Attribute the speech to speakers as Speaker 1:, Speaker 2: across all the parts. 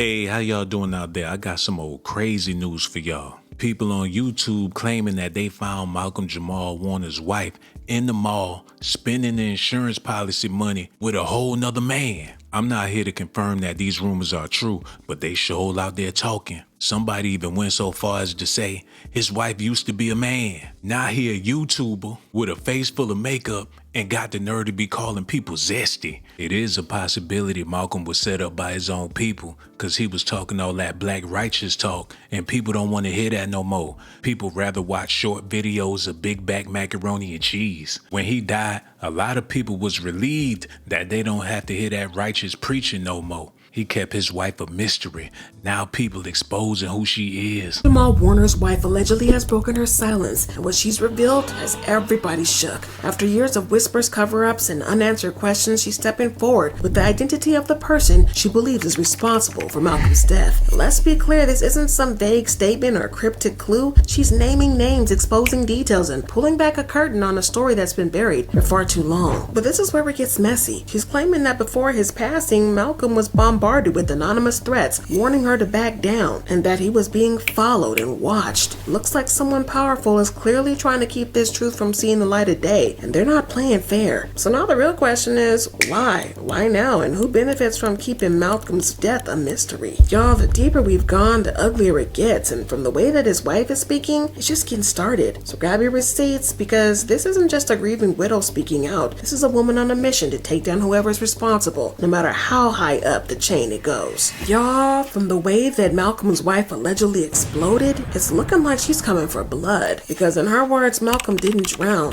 Speaker 1: Hey, how y'all doing out there? I got some old crazy news for y'all. People on YouTube claiming that they found Malcolm Jamal Warner's wife in the mall spending the insurance policy money with a whole nother man. I'm not here to confirm that these rumors are true, but they sure out there talking. Somebody even went so far as to say his wife used to be a man. Now he a YouTuber with a face full of makeup and got the nerve to be calling people zesty. It is a possibility Malcolm was set up by his own people because he was talking all that black righteous talk and people don't want to hear that no more. People rather watch short videos of big back macaroni and cheese. When he died, a lot of people was relieved that they don't have to hear that righteous preaching no more. He kept his wife a mystery. Now people exposing who she is.
Speaker 2: Jamal Warner's wife allegedly has broken her silence, and what she's revealed has everybody shook. After years of whispers, cover-ups, and unanswered questions, she's stepping forward with the identity of the person she believes is responsible for Malcolm's death. Let's be clear, this isn't some vague statement or cryptic clue. She's naming names, exposing details, and pulling back a curtain on a story that's been buried for far too long. But this is where it gets messy. She's claiming that before his passing, Malcolm was bombarded with anonymous threats, warning her to back down, and that he was being followed and watched. Looks like someone powerful is clearly trying to keep this truth from seeing the light of day, and they're not playing fair. So now the real question is, why? Why now? And who benefits from keeping Malcolm's death a mystery? Y'all, the deeper we've gone, the uglier it gets, and from the way that his wife is speaking, it's just getting started. So grab your receipts, because this isn't just a grieving widow speaking out. This is a woman on a mission to take down whoever's responsible, no matter how high up the chain it goes. Y'all, from the way that Malcolm's wife allegedly exploded, it's looking like she's coming for blood, because in her words, Malcolm didn't drown.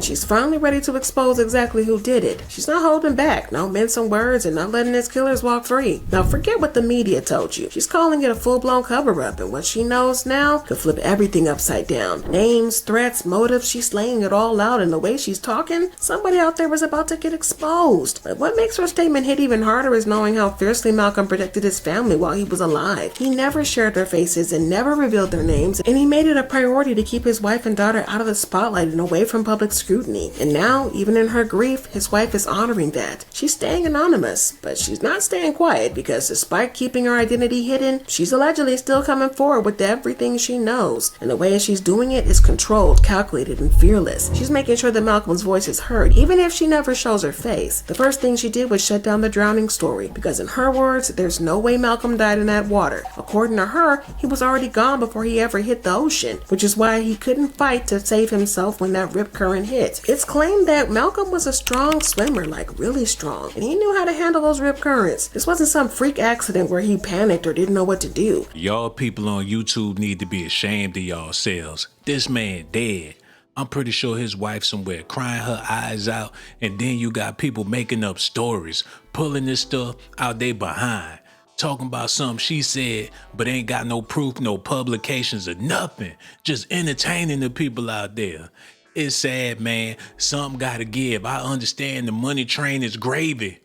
Speaker 2: She's finally ready to expose exactly who did it. She's not holding back, no mincing words, and not letting his killers walk free. Now forget what the media told you. She's calling it a full-blown cover-up, and what she knows now could flip everything upside down. Names, threats, motives, she's laying it all out, and the way she's talking, somebody out there was about to get exposed. But what makes her statement hit even harder is knowing how fiercely Malcolm protected his family while he was alive. He never shared their faces and never revealed their names, and he made it a priority to keep his wife and daughter out of the spotlight and away from public scrutiny. And now, even in her grief, his wife is honoring that. She's staying anonymous, but she's not staying quiet, because despite keeping her identity hidden, she's allegedly still coming forward with everything she knows. And the way she's doing it is controlled, calculated, and fearless. She's making sure that Malcolm's voice is heard, even if she never shows her face. The first thing she did was shut down the drowning story, because in her words, there's no way Malcolm died in that water. According to her, he was already gone before he ever hit the ocean, which is why he couldn't fight to save himself when that rip current hit. It's claimed that Malcolm was a strong swimmer, like really strong, and he knew how to handle those rip currents. This wasn't some freak accident where he panicked or didn't know what to do.
Speaker 1: Y'all people on YouTube need to be ashamed of y'allselves. This man dead. I'm pretty sure his wife somewhere crying her eyes out, and then you got people making up stories, pulling this stuff out they behind, talking about something she said, but ain't got no proof, no publications or nothing, just entertaining the people out there. It's sad, man. Something gotta give. I understand the money train is gravy.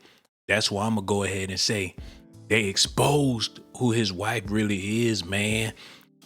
Speaker 1: That's why I'm gonna go ahead and say they exposed who his wife really is, man.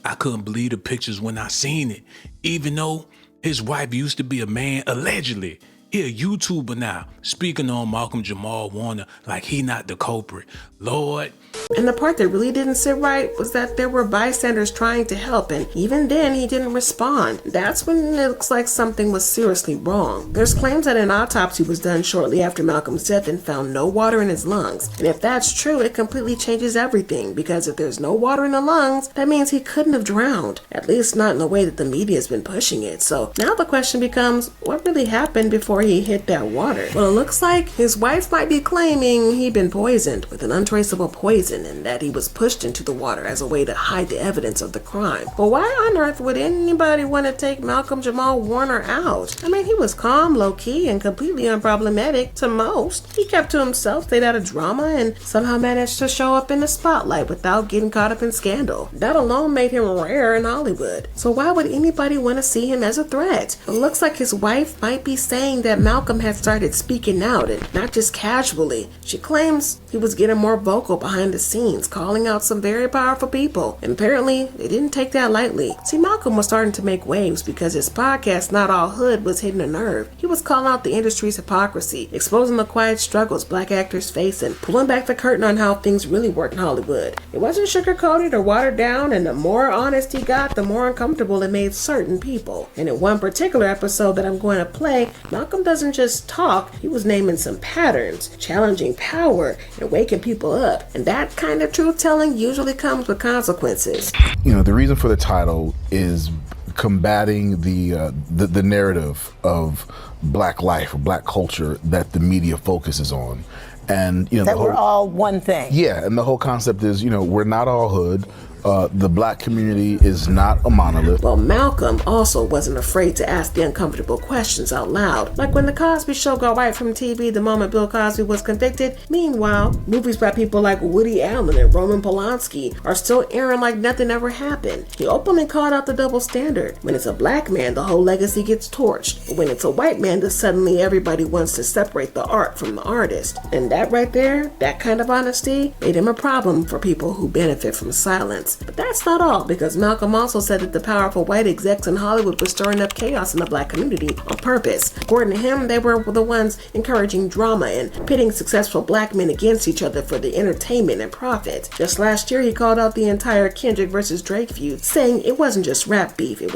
Speaker 1: I couldn't believe the pictures when I seen it, even though his wife used to be a man, allegedly. He a YouTuber now, speaking on Malcolm Jamal Warner like he not the culprit. Lord.
Speaker 2: And the part that really didn't sit right was that there were bystanders trying to help, and even then he didn't respond. That's when it looks like something was seriously wrong. There's claims that an autopsy was done shortly after Malcolm's death and found no water in his lungs. And if that's true, it completely changes everything, because if there's no water in the lungs, that means he couldn't have drowned. At least not in the way that the media has been pushing it. So now the question becomes, what really happened before he hit that water? Well, it looks like his wife might be claiming he'd been poisoned with an untraceable poison, and that he was pushed into the water as a way to hide the evidence of the crime. But why on earth would anybody want to take Malcolm Jamal Warner out? I mean, he was calm, low-key, and completely unproblematic to most. He kept to himself, stayed out of drama, and somehow managed to show up in the spotlight without getting caught up in scandal. That alone made him rare in Hollywood. So why would anybody want to see him as a threat? It looks like his wife might be saying that that Malcolm had started speaking out, and not just casually. She claims he was getting more vocal behind the scenes, calling out some very powerful people. And apparently, they didn't take that lightly. See, Malcolm was starting to make waves because his podcast, Not All Hood, was hitting a nerve. He was calling out the industry's hypocrisy, exposing the quiet struggles black actors face, and pulling back the curtain on how things really work in Hollywood. It wasn't sugar-coated or watered down, and the more honest he got, the more uncomfortable it made certain people. And in one particular episode that I'm going to play, Malcolm doesn't just talk, he was naming some patterns, challenging power, and waking people up. And that kind of truth-telling usually comes with consequences.
Speaker 3: You know, the reason for the title is combating the narrative of black life or black culture that the media focuses on. And, you know,
Speaker 4: that we're all one thing.
Speaker 3: Yeah, and the whole concept is, you know, we're not all hood. The black community is not a monolith.
Speaker 2: Well, Malcolm also wasn't afraid to ask the uncomfortable questions out loud, like when The Cosby Show got wiped from TV the moment Bill Cosby was convicted. Meanwhile, movies by people like Woody Allen and Roman Polanski are still airing like nothing ever happened. He openly called out the double standard. When it's a black man, the whole legacy gets torched. But when it's a white man, then suddenly everybody wants to separate the art from the artist. And that right there, that kind of honesty, made him a problem for people who benefit from silence. But that's not all, because Malcolm also said that the powerful white execs in Hollywood were stirring up chaos in the black community on purpose. According to him, they were the ones encouraging drama and pitting successful black men against each other for the entertainment and profit. Just last year, he called out the entire Kendrick versus Drake feud, saying it wasn't just rap beef, it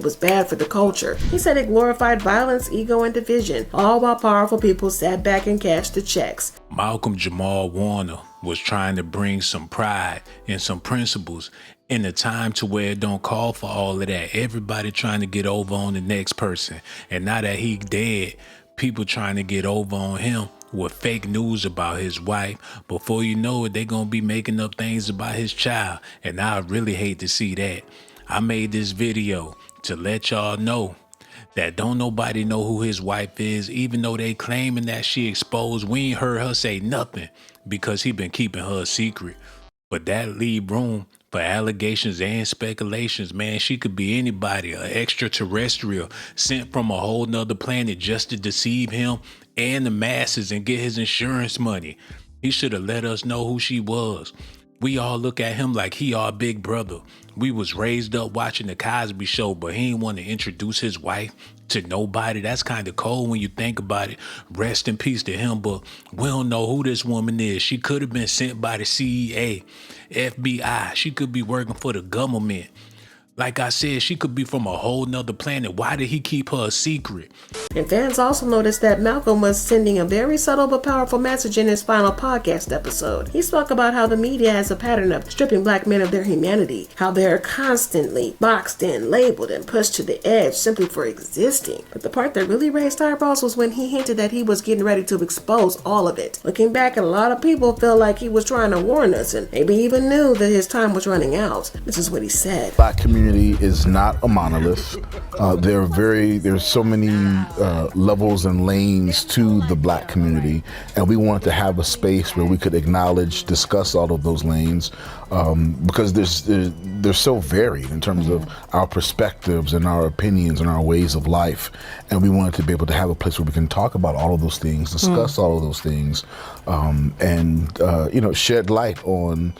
Speaker 2: was bad for the culture. He said it glorified violence, ego, and division, all while powerful people sat back and cashed the checks.
Speaker 1: Malcolm Jamal Warner was trying to bring some pride and some principles in a time to where it don't call for all of that. Everybody trying to get over on the next person. And now that he dead, people trying to get over on him with fake news about his wife. Before you know it, they gonna be making up things about his child. And I really hate to see that. I made this video to let y'all know that don't nobody know who his wife is, even though they claiming that she exposed. We ain't heard her say nothing because he been keeping her a secret. But that leave room for allegations and speculations, man. She could be anybody, an extraterrestrial sent from a whole nother planet just to deceive him and the masses and get his insurance money. He should have let us know who she was. We all look at him like he our big brother. We was raised up watching the Cosby Show, but he ain't want to introduce his wife to nobody. That's kind of cold when you think about it. Rest in peace to him, but we don't know who this woman is. She could have been sent by the CEA, FBI. She could be working for the government. Like I said, she could be from a whole nother planet. Why did he keep her a secret?
Speaker 2: And fans also noticed that Malcolm was sending a very subtle but powerful message in his final podcast episode. He spoke about how the media has a pattern of stripping black men of their humanity, how they're constantly boxed in, labeled, and pushed to the edge simply for existing. But the part that really raised eyebrows was when he hinted that he was getting ready to expose all of it. Looking back, a lot of people feel like he was trying to warn us and maybe even knew that his time was running out. This is what he said.
Speaker 3: Black community is not a monolith. There's so many levels and lanes to the black community, and we wanted to have a space where we could acknowledge, discuss all of those lanes, because they're so varied in terms of our perspectives and our opinions and our ways of life, and we wanted to be able to have a place where we can talk about all of those things, discuss all of those things, and shed light on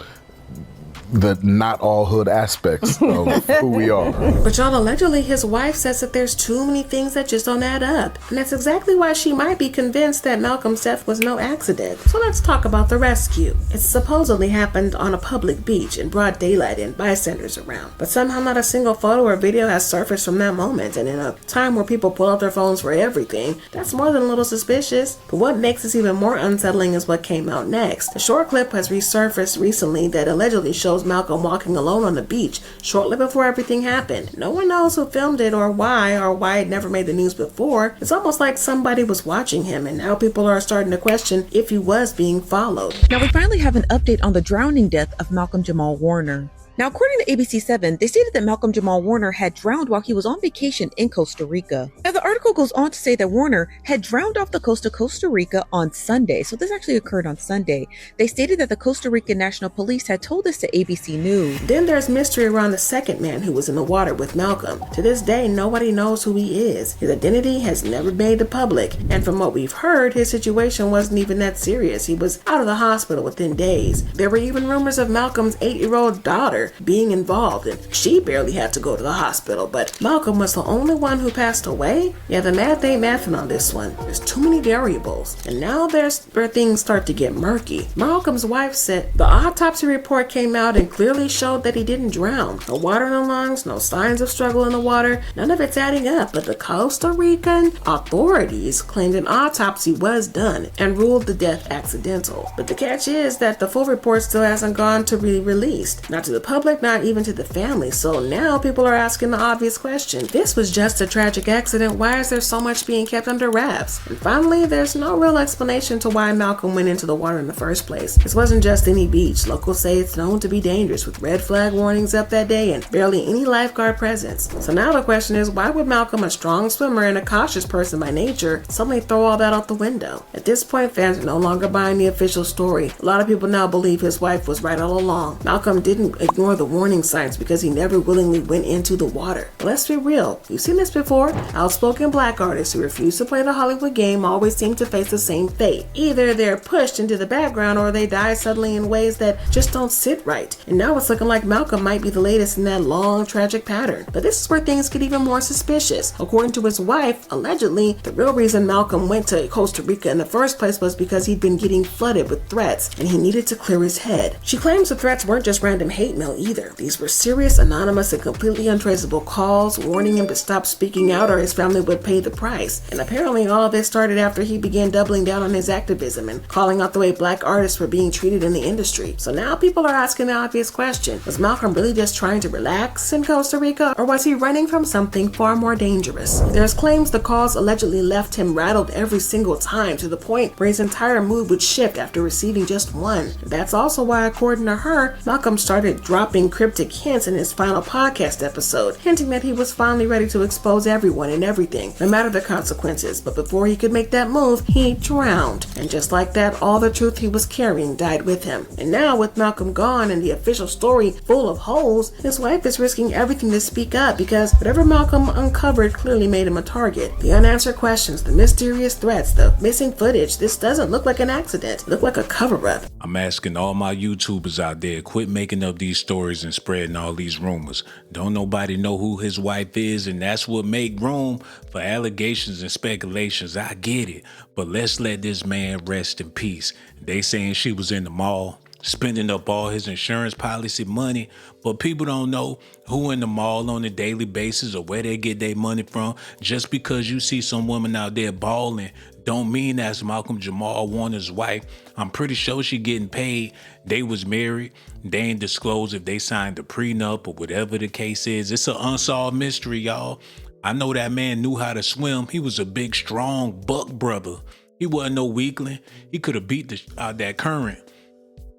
Speaker 3: the not all hood aspects of who we are.
Speaker 2: But y'all, allegedly his wife says that there's too many things that just don't add up. And that's exactly why she might be convinced that Malcolm's death was no accident. So let's talk about the rescue. It supposedly happened on a public beach in broad daylight and bystanders around. But somehow not a single photo or video has surfaced from that moment. And in a time where people pull out their phones for everything, that's more than a little suspicious. But what makes this even more unsettling is what came out next. A short clip has resurfaced recently that allegedly shows Malcolm walking alone on the beach shortly before everything happened. No one knows who filmed it or why it never made the news before. It's almost like somebody was watching him, and now people are starting to question if he was being followed.
Speaker 5: Now we finally have an update on the drowning death of Malcolm Jamal Warner.
Speaker 4: Now, according to ABC7, they stated that Malcolm Jamal Warner had drowned while he was on vacation in Costa Rica. Now, the article goes on to say that Warner had drowned off the coast of Costa Rica on Sunday. So this actually occurred on Sunday. They stated that the Costa Rican National Police had told this to ABC News.
Speaker 2: Then there's mystery around the second man who was in the water with Malcolm. To this day, nobody knows who he is. His identity has never been made public, and from what we've heard, his situation wasn't even that serious. He was out of the hospital within days. There were even rumors of Malcolm's 8-year-old daughter being involved, and she barely had to go to the hospital, but Malcolm was the only one who passed away? Yeah, the math ain't mathing on this one. There's too many variables, and now there's where things start to get murky. Malcolm's wife said the autopsy report came out and clearly showed that he didn't drown. No water in the lungs, no signs of struggle in the water, none of it's adding up, but the Costa Rican authorities claimed an autopsy was done and ruled the death accidental. But the catch is that the full report still hasn't gone to be released, not to the public, not even to the family. So now people are asking the obvious question. This was just a tragic accident. Why is there so much being kept under wraps? And finally, there's no real explanation to why Malcolm went into the water in the first place. This wasn't just any beach. Locals say it's known to be dangerous, with red flag warnings up that day and barely any lifeguard presence. So now the question is, why would Malcolm, a strong swimmer and a cautious person by nature, suddenly throw all that out the window? At this point, fans are no longer buying the official story. A lot of people now believe his wife was right all along. Malcolm didn't ignore the warning signs because he never willingly went into the water. But let's be real, you've seen this before. Outspoken black artists who refuse to play the Hollywood game always seem to face the same fate. Either they're pushed into the background or they die suddenly in ways that just don't sit right. And now it's looking like Malcolm might be the latest in that long, tragic pattern. But this is where things get even more suspicious. According to his wife, allegedly, the real reason Malcolm went to Costa Rica in the first place was because he'd been getting flooded with threats and he needed to clear his head. She claims the threats weren't just random hate mail either. These were serious, anonymous, and completely untraceable calls warning him to stop speaking out or his family would pay the price. And apparently all of this started after he began doubling down on his activism and calling out the way black artists were being treated in the industry. So now people are asking the obvious question. Was Malcolm really just trying to relax in Costa Rica, or was he running from something far more dangerous? There's claims the calls allegedly left him rattled every single time, to the point where his entire mood would shift after receiving just one. That's also why, according to her, Malcolm started dropping cryptic hints in his final podcast episode, hinting that he was finally ready to expose everyone and everything, no matter the consequences. But before he could make that move, he drowned. And just like that, all the truth he was carrying died with him. And now, with Malcolm gone and the official story full of holes, his wife is risking everything to speak up, because whatever Malcolm uncovered clearly made him a target. The unanswered questions, the mysterious threats, the missing footage, this doesn't look like an accident. It looked like a cover-up.
Speaker 1: I'm asking all my YouTubers out there, quit making up these stories and spreading all these rumors. Don't nobody know who his wife is, and that's what make room for allegations and speculations. I get it, but let's let this man rest in peace. They saying she was in the mall, spending up all his insurance policy money, but people don't know who in the mall on a daily basis or where they get their money from. Just because you see some woman out there balling don't mean that's Malcolm Jamal Warner's wife. I'm pretty sure she getting paid. They was married. They ain't disclosed if they signed a prenup or whatever the case is. It's an unsolved mystery, y'all. I know that man knew how to swim. He was a big, strong buck brother. He wasn't no weakling. He could have beat that current.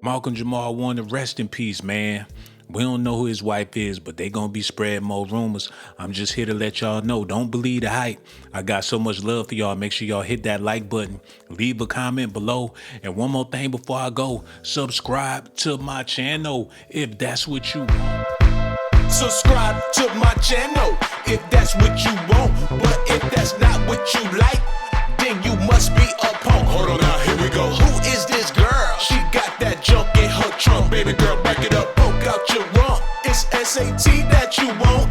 Speaker 1: Malcolm Jamal Warner, rest in peace, man. We don't know who his wife is, but they gonna be spreading more rumors. I'm just here to let y'all know, don't believe the hype. I got so much love for y'all. Make sure y'all hit that like button, leave a comment below. And one more thing before I go, subscribe to my channel if that's what you want.
Speaker 5: Subscribe to my channel if that's what you want. But if that's not what you like, then you must be a punk. Hold on now, here we go. Who is this girl? She got that junk in her trunk. Baby girl, back it up, poke out your rump. It's S.A.T that you want.